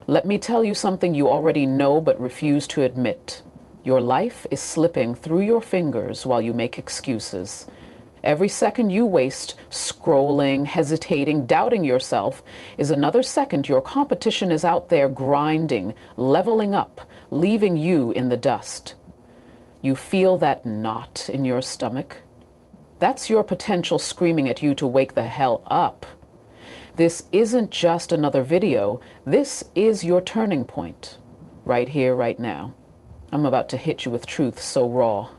Let me tell you something you already know but refuse to admit. Your life is slipping through your fingers while you make excuses. Every second you waste scrolling, hesitating, doubting yourself is another second your competition is out there grinding, leveling up, leaving you in the dust. You feel that knot in your stomach? That's your potential screaming at you to wake the hell up. This isn't just another video. This is your turning point. Right here, right now. I'm about to hit you with truth so raw,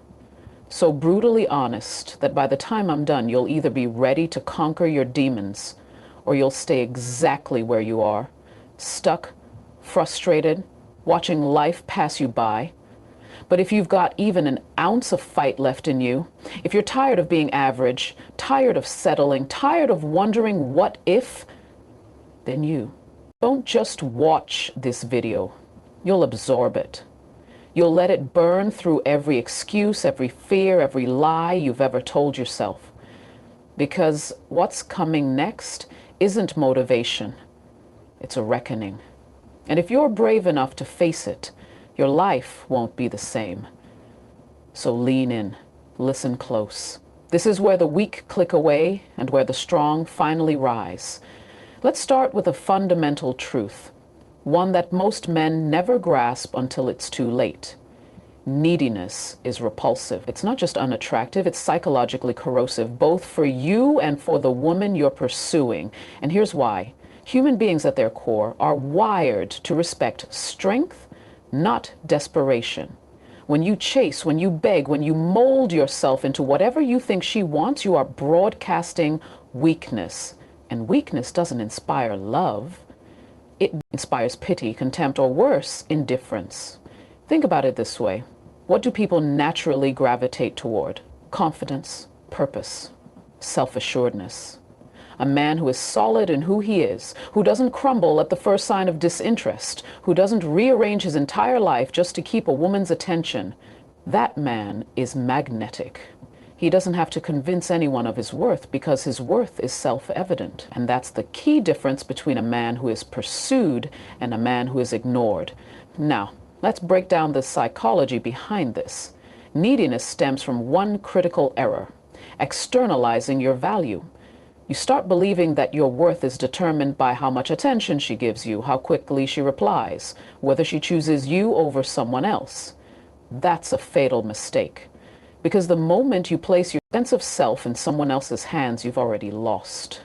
so brutally honest that by the time I'm done, you'll either be ready to conquer your demons or you'll stay exactly where you are, stuck, frustrated, watching life pass you by. But if you've got even an ounce of fight left in you, if you're tired of being average, tired of settling, tired of wondering what if, then you don't just watch this video. You'll absorb it. You'll let it burn through every excuse, every fear, every lie you've ever told yourself. Because what's coming next isn't motivation. It's a reckoning. And if you're brave enough to face it, your life won't be the same. So lean in, listen close. This is where the weak click away and where the strong finally rise. Let's start with a fundamental truth, one that most men never grasp until it's too late. Neediness is repulsive. It's not just unattractive, it's psychologically corrosive, both for you and for the woman you're pursuing. And here's why. Human beings at their core are wired to respect strength, not desperation. When you chase, when you beg, when you mold yourself into whatever you think she wants, you are broadcasting weakness. And weakness doesn't inspire love. It inspires pity, contempt, or worse, indifference. Think about it this way. What do people naturally gravitate toward? Confidence, purpose, self-assuredness. A man who is solid in who he is, who doesn't crumble at the first sign of disinterest, who doesn't rearrange his entire life just to keep a woman's attention, that man is magnetic. He doesn't have to convince anyone of his worth because his worth is self-evident. And that's the key difference between a man who is pursued and a man who is ignored. Now, let's break down the psychology behind this. Neediness stems from one critical error: externalizing your value. You start believing that your worth is determined by how much attention she gives you, how quickly she replies, whether she chooses you over someone else. That's a fatal mistake. Because the moment you place your sense of self in someone else's hands, you've already lost.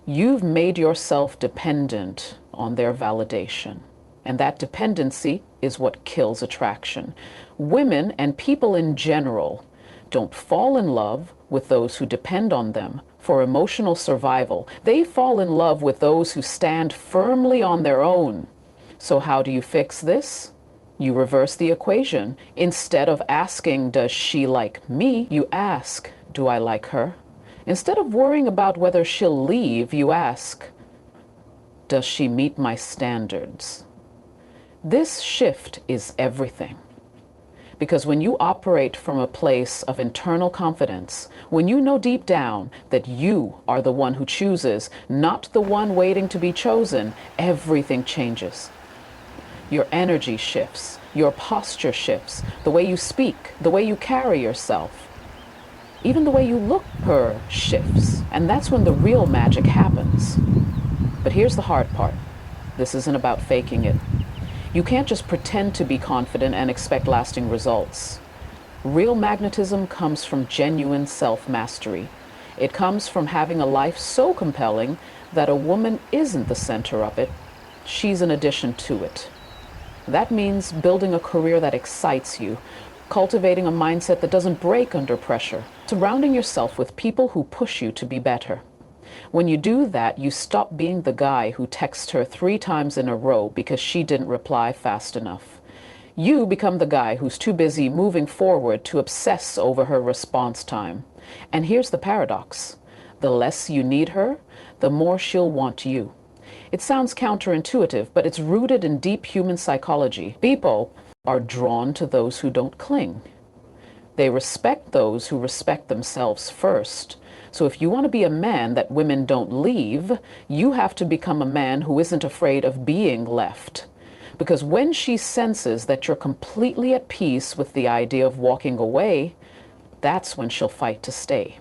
You've made yourself dependent on their validation. And that dependency is what kills attraction. Women and people in general don't fall in love with those who depend on them for emotional survival. They fall in love with those who stand firmly on their own. So how do you fix this? You reverse the equation. Instead of asking, does she like me? You ask, do I like her? Instead of worrying about whether she'll leave, you ask, does she meet my standards? This shift is everything. Because when you operate from a place of internal confidence, when you know deep down that you are the one who chooses, not the one waiting to be chosen, everything changes. Your energy shifts, your posture shifts, the way you speak, the way you carry yourself, even the way you look her shifts. And that's when the real magic happens. But here's the hard part. This isn't about faking it. You can't just pretend to be confident and expect lasting results. Real magnetism comes from genuine self-mastery. It comes from having a life so compelling that a woman isn't the center of it. She's an addition to it. That means building a career that excites you, cultivating a mindset that doesn't break under pressure, surrounding yourself with people who push you to be better. When you do that, you stop being the guy who texts her 3 times in a row because she didn't reply fast enough. You become the guy who's too busy moving forward to obsess over her response time. And here's the paradox. The less you need her, the more she'll want you. It sounds counterintuitive, but it's rooted in deep human psychology. People are drawn to those who don't cling. They respect those who respect themselves first. So if you want to be a man that women don't leave, you have to become a man who isn't afraid of being left. Because when she senses that you're completely at peace with the idea of walking away, that's when she'll fight to stay.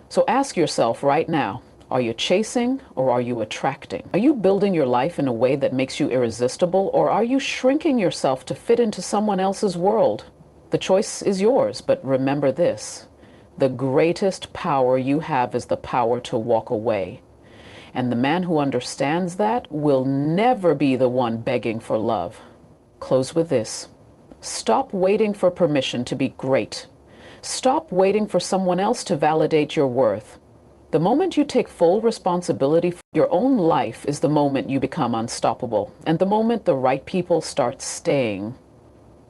So ask yourself right now, are you chasing or are you attracting? Are you building your life in a way that makes you irresistible, or are you shrinking yourself to fit into someone else's world? The choice is yours, but remember this: the greatest power you have is the power to walk away. And the man who understands that will never be the one begging for love. Close with this. Stop waiting for permission to be great. Stop waiting for someone else to validate your worth. The moment you take full responsibility for your own life is the moment you become unstoppable, and the moment the right people start staying.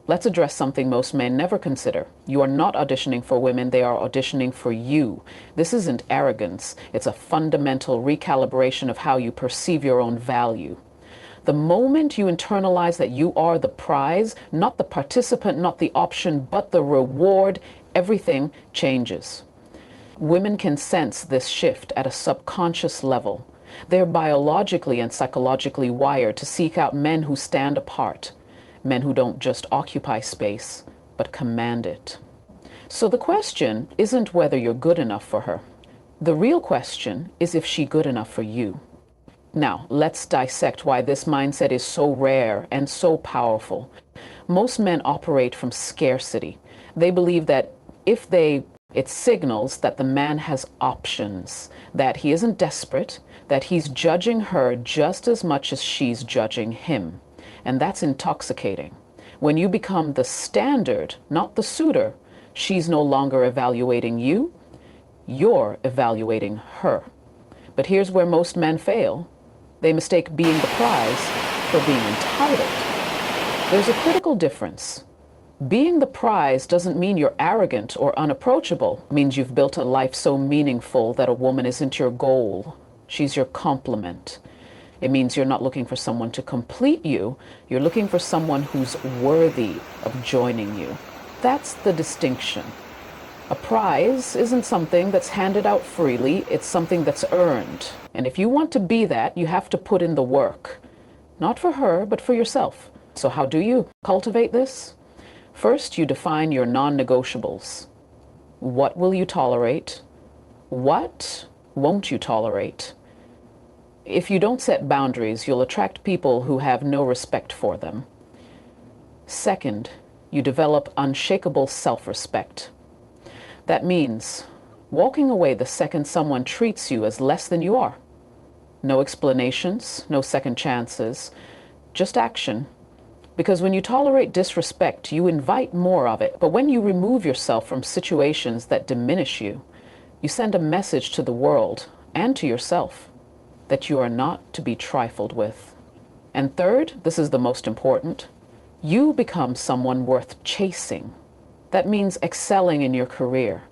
Let's address something most men never consider. You are not auditioning for women, they are auditioning for you. This isn't arrogance, it's a fundamental recalibration of how you perceive your own value. The moment you internalize that you are the prize, not the participant, not the option, but the reward, everything changes. Women can sense this shift at a subconscious level. They're biologically and psychologically wired to seek out men who stand apart, men who don't just occupy space, but command it. So the question isn't whether you're good enough for her. The real question is if she's good enough for you. Now, let's dissect why this mindset is so rare and so powerful. Most men operate from scarcity. They believe that it signals that the man has options, that he isn't desperate, that he's judging her just as much as she's judging him. And that's intoxicating. When you become the standard, not the suitor, she's no longer evaluating you, you're evaluating her. But here's where most men fail. They mistake being the prize for being entitled. There's a critical difference. Being the prize doesn't mean you're arrogant or unapproachable. It means you've built a life so meaningful that a woman isn't your goal. She's your complement. It means you're not looking for someone to complete you. You're looking for someone who's worthy of joining you. That's the distinction. A prize isn't something that's handed out freely. It's something that's earned. And if you want to be that, you have to put in the work. Not for her, but for yourself. So how do you cultivate this? First, you define your non-negotiables. What will you tolerate? What won't you tolerate? If you don't set boundaries, you'll attract people who have no respect for them. Second, you develop unshakable self-respect. That means walking away the second someone treats you as less than you are. No explanations, no second chances, just action. Because when you tolerate disrespect, you invite more of it. But when you remove yourself from situations that diminish you, you send a message to the world and to yourself that you are not to be trifled with. And third, this is the most important, you become someone worth chasing. That means excelling in your career.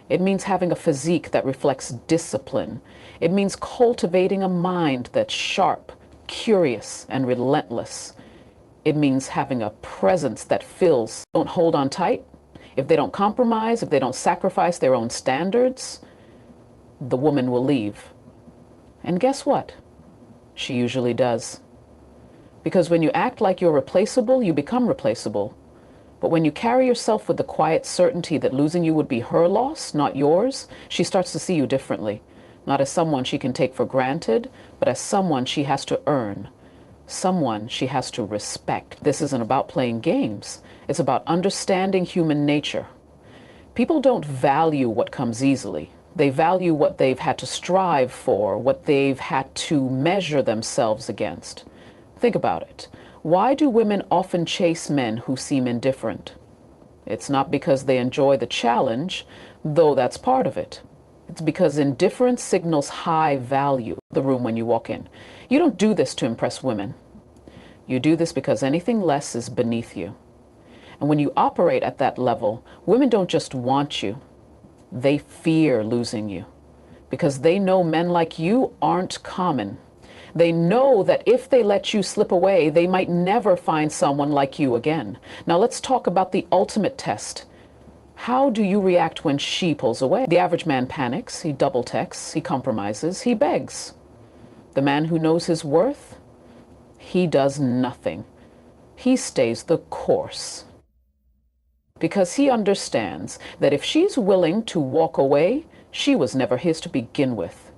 It means having a physique that reflects discipline. It means cultivating a mind that's sharp, curious, and relentless. It means having a presence that fills. Don't hold on tight. If they don't compromise, if they don't sacrifice their own standards, the woman will leave. And guess what? She usually does. Because when you act like you're replaceable, you become replaceable. But when you carry yourself with the quiet certainty that losing you would be her loss, not yours, she starts to see you differently. Not as someone she can take for granted, but as someone she has to earn. Someone she has to respect. This isn't about playing games. It's about understanding human nature. People don't value what comes easily. They value what they've had to strive for, what they've had to measure themselves against. Think about it. Why do women often chase men who seem indifferent? It's not because they enjoy the challenge, though that's part of it. It's because indifference signals high value in the room when you walk in. You don't do this to impress women. You do this because anything less is beneath you. And when you operate at that level, women don't just want you. They fear losing you because they know men like you aren't common. They know that if they let you slip away, they might never find someone like you again. Now let's talk about the ultimate test. How do you react when she pulls away? The average man panics, he double texts, he compromises, he begs. The man who knows his worth, he does nothing. he stays the course. Because he understands that if she's willing to walk away, she was never his to begin with.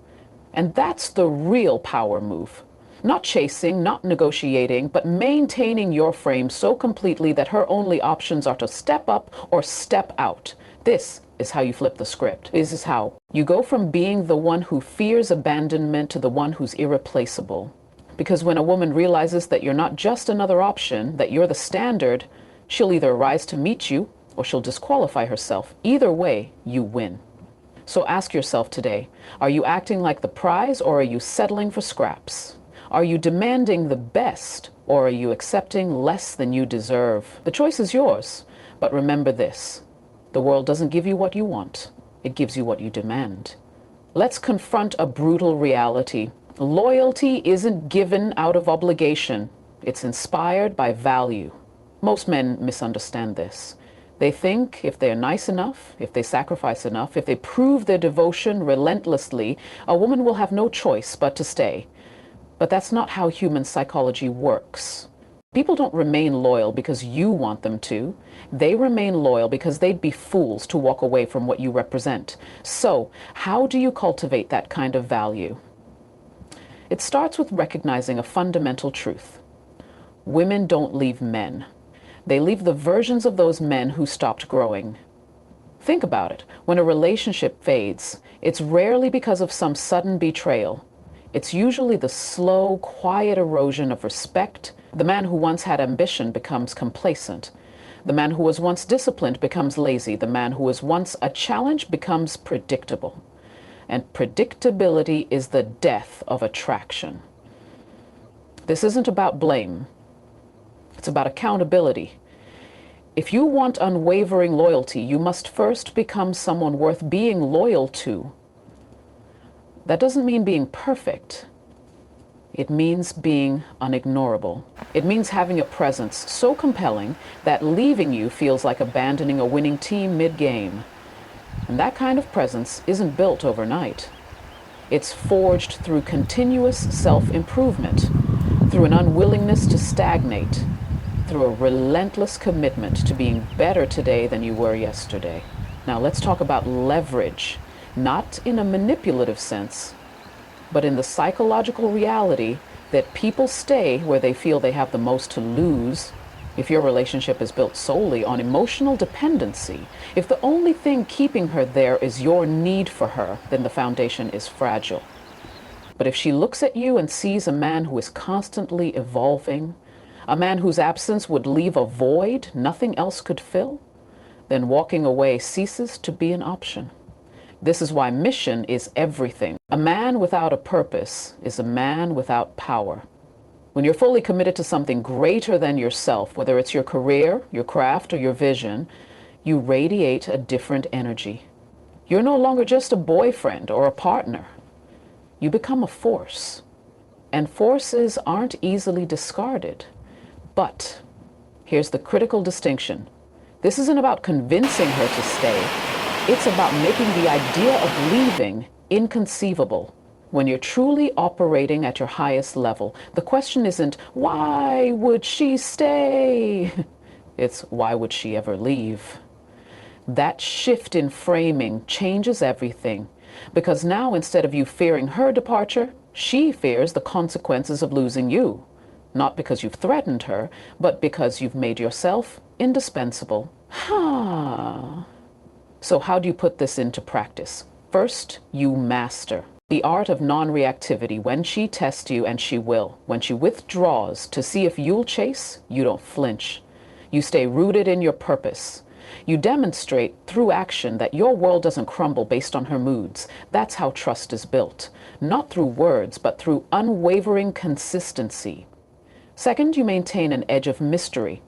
And that's the real power move. Not chasing, not negotiating, but maintaining your frame so completely that her only options are to step up or step out. This is how you flip the script. This is how you go from being the one who fears abandonment to the one who's irreplaceable. Because when a woman realizes that you're not just another option, that you're the standard, she'll either rise to meet you or she'll disqualify herself. Either way, you win. So ask yourself today, are you acting like the prize or are you settling for scraps? Are you demanding the best or are you accepting less than you deserve? The choice is yours, but remember this. The world doesn't give you what you want. It gives you what you demand. Let's confront a brutal reality. Loyalty isn't given out of obligation. It's inspired by value. Most men misunderstand this. They think if they're nice enough, if they sacrifice enough, if they prove their devotion relentlessly, a woman will have no choice but to stay. But that's not how human psychology works. People don't remain loyal because you want them to. They remain loyal because they'd be fools to walk away from what you represent. So, how do you cultivate that kind of value? It starts with recognizing a fundamental truth. Women don't leave men. They leave the versions of those men who stopped growing. Think about it. When a relationship fades, it's rarely because of some sudden betrayal. It's usually the slow, quiet erosion of respect. The man who once had ambition becomes complacent. The man who was once disciplined becomes lazy. The man who was once a challenge becomes predictable. And predictability is the death of attraction. This isn't about blame. It's about accountability. If you want unwavering loyalty, you must first become someone worth being loyal to. That doesn't mean being perfect. It means being unignorable. It means having a presence so compelling that leaving you feels like abandoning a winning team mid-game. And that kind of presence isn't built overnight. It's forged through continuous self-improvement, through an unwillingness to stagnate, through a relentless commitment to being better today than you were yesterday. Now let's talk about leverage, not in a manipulative sense, but in the psychological reality that people stay where they feel they have the most to lose. If your relationship is built solely on emotional dependency, if the only thing keeping her there is your need for her, then the foundation is fragile. But if she looks at you and sees a man who is constantly evolving, a man whose absence would leave a void nothing else could fill, then walking away ceases to be an option. This is why mission is everything. A man without a purpose is a man without power. When you're fully committed to something greater than yourself, whether it's your career, your craft, or your vision, you radiate a different energy. You're no longer just a boyfriend or a partner. You become a force. And forces aren't easily discarded. But here's the critical distinction. This isn't about convincing her to stay. It's about making the idea of leaving inconceivable. When you're truly operating at your highest level, the question isn't, why would she stay? It's, why would she ever leave? That shift in framing changes everything. Because now, instead of you fearing her departure, she fears the consequences of losing you. Not because you've threatened her, but because you've made yourself indispensable. So how do you put this into practice? First, you master the art of non-reactivity. When she tests you, and she will, when she withdraws to see if you'll chase, you don't flinch. You stay rooted in your purpose. You demonstrate through action that your world doesn't crumble based on her moods. That's how trust is built. Not through words, but through unwavering consistency. Second, you maintain an edge of mystery.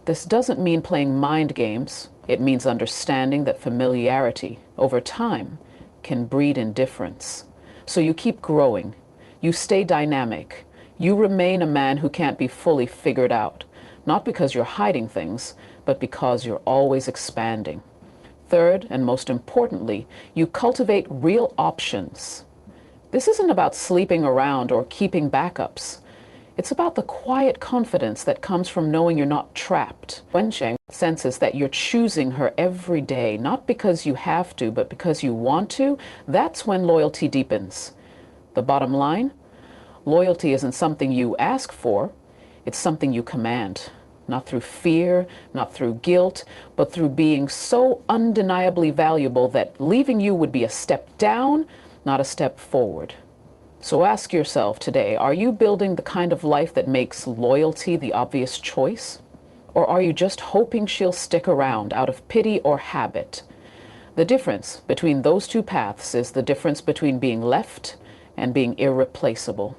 This doesn't mean playing mind games. It means understanding that familiarity, over time, can breed indifference. So you keep growing. You stay dynamic. You remain a man who can't be fully figured out. Not because you're hiding things, but because you're always expanding. Third, and most importantly, you cultivate real options. This isn't about sleeping around or keeping backups. It's about the quiet confidence that comes from knowing you're not trapped. Wensheng senses that you're choosing her every day, not because you have to, but because you want to. That's when loyalty deepens. The bottom line, loyalty isn't something you ask for, it's something you command. Not through fear, not through guilt, but through being so undeniably valuable that leaving you would be a step down, not a step forward. So ask yourself today, are you building the kind of life that makes loyalty the obvious choice? Or are you just hoping she'll stick around out of pity or habit? The difference between those two paths is the difference between being left and being irreplaceable.